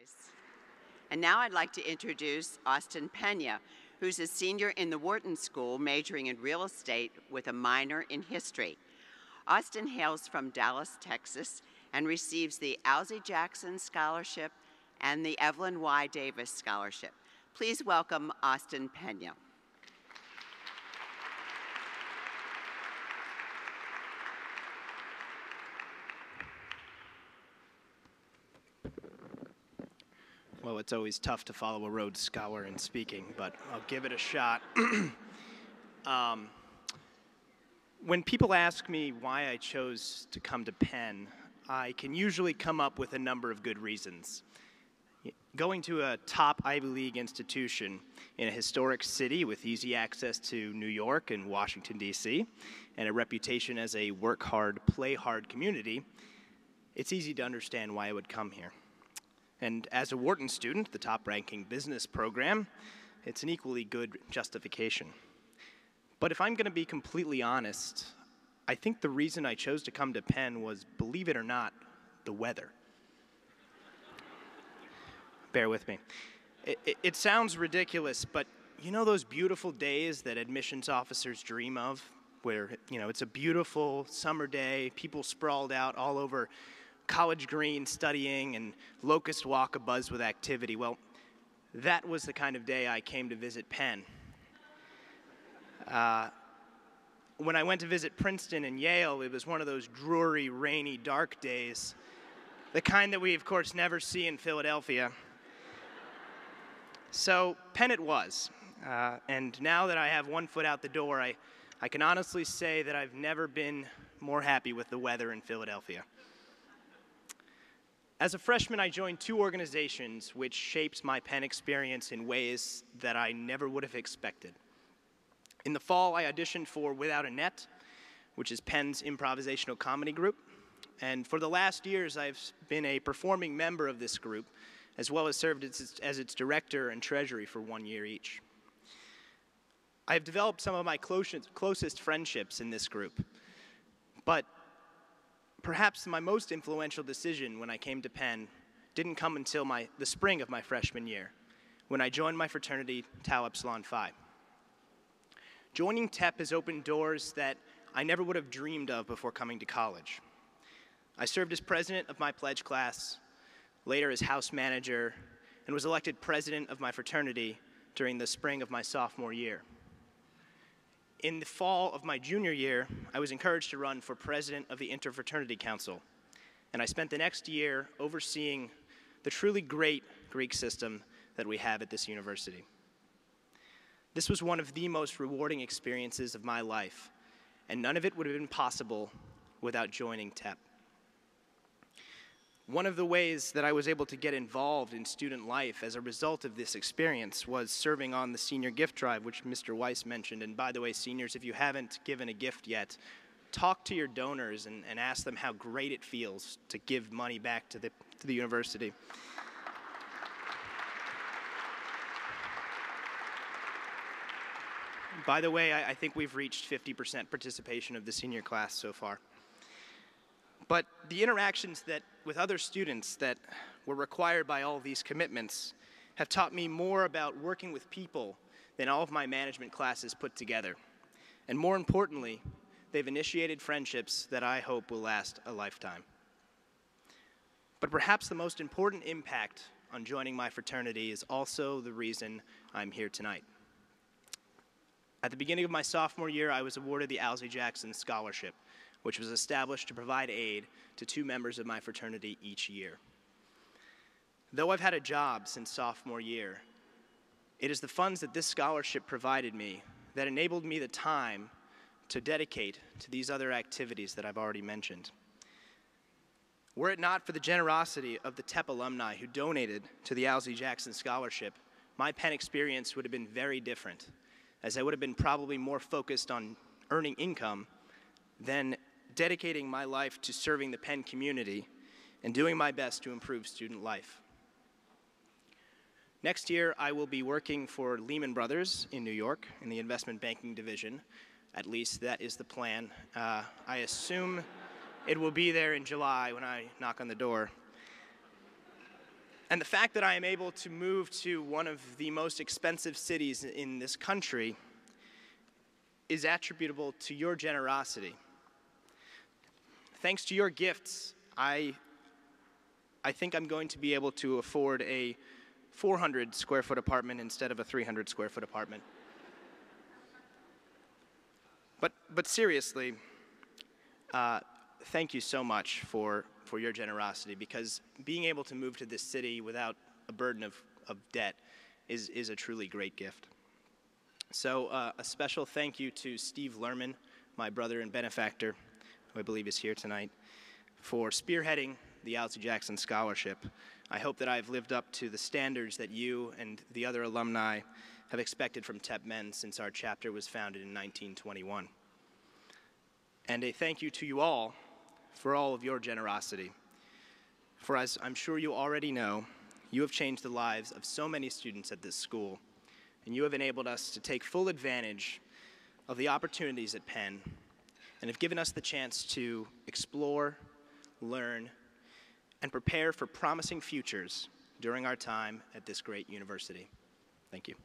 rise. And now I'd like to introduce Austin Pena, who's a senior in the Wharton School majoring in real estate with a minor in history. Austin hails from Dallas, Texas, and receives the Alzie Jackson Scholarship and the Evelyn Y. Davis Scholarship. Please welcome Austin Pena. Well, it's always tough to follow a Rhodes Scholar in speaking, but I'll give it a shot. When people ask me why I chose to come to Penn, I can usually come up with a number of good reasons. Going to a top Ivy League institution in a historic city with easy access to New York and Washington, D.C., and a reputation as a work hard, play hard community, it's easy to understand why I would come here. And as a Wharton student, the top-ranking business program, it's an equally good justification. But if I'm going to be completely honest, I think the reason I chose to come to Penn was, believe it or not, the weather. Bear with me. It sounds ridiculous, but you know those beautiful days that admissions officers dream of, where, you know, it's a beautiful summer day, people sprawled out all over College Green studying, and Locust Walk abuzz with activity. Well, that was the kind of day I came to visit Penn. When I went to visit Princeton and Yale, it was one of those dreary, rainy, dark days, the kind that we, of course, never see in Philadelphia. So Penn it was, and now that I have one foot out the door, I can honestly say that I've never been more happy with the weather in Philadelphia. As a freshman, I joined two organizations which shaped my Penn experience in ways that I never would have expected. In the fall, I auditioned for Without a Net, which is Penn's improvisational comedy group. And for the last years, I've been a performing member of this group, as well as served as its director and treasury for 1 year each. I have developed some of my closest friendships in this group, but perhaps my most influential decision when I came to Penn didn't come until the spring of my freshman year, when I joined my fraternity, Tau Epsilon Phi. Joining TEP has opened doors that I never would have dreamed of before coming to college. I served as president of my pledge class, later as house manager, and was elected president of my fraternity during the spring of my sophomore year. In the fall of my junior year, I was encouraged to run for president of the Interfraternity Council, and I spent the next year overseeing the truly great Greek system that we have at this university. This was one of the most rewarding experiences of my life, and none of it would have been possible without joining TEP. One of the ways that I was able to get involved in student life as a result of this experience was serving on the senior gift drive, which Mr. Weiss mentioned. And by the way, seniors, if you haven't given a gift yet, talk to your donors and ask them how great it feels to give money back to the university. By the way, I think we've reached 50% participation of the senior class so far. But the interactions with other students that were required by all of these commitments have taught me more about working with people than all of my management classes put together. And more importantly, they've initiated friendships that I hope will last a lifetime. But perhaps the most important impact on joining my fraternity is also the reason I'm here tonight. At the beginning of my sophomore year, I was awarded the Alzie Jackson Scholarship, which was established to provide aid to 2 members of my fraternity each year. Though I've had a job since sophomore year, it is the funds that this scholarship provided me that enabled me the time to dedicate to these other activities that I've already mentioned. Were it not for the generosity of the TEP alumni who donated to the Alzie Jackson Scholarship, my Penn experience would have been very different, as I would have been probably more focused on earning income than dedicating my life to serving the Penn community and doing my best to improve student life. Next year, I will be working for Lehman Brothers in New York in the investment banking division. At least that is the plan. I assume it will be there in July when I knock on the door. And the fact that I am able to move to one of the most expensive cities in this country is attributable to your generosity. Thanks to your gifts, I think I'm going to be able to afford a 400 square foot apartment instead of a 300 square foot apartment. But seriously, thank you so much for your generosity, because being able to move to this city without a burden of debt is a truly great gift. So a special thank you to Steve Lerman, my brother and benefactor, who I believe is here tonight, for spearheading the Alzie Jackson Scholarship. I hope that I've lived up to the standards that you and the other alumni have expected from TEP Men since our chapter was founded in 1921. And a thank you to you all for all of your generosity. For as I'm sure you already know, you have changed the lives of so many students at this school, and you have enabled us to take full advantage of the opportunities at Penn, and have given us the chance to explore, learn, and prepare for promising futures during our time at this great university. Thank you.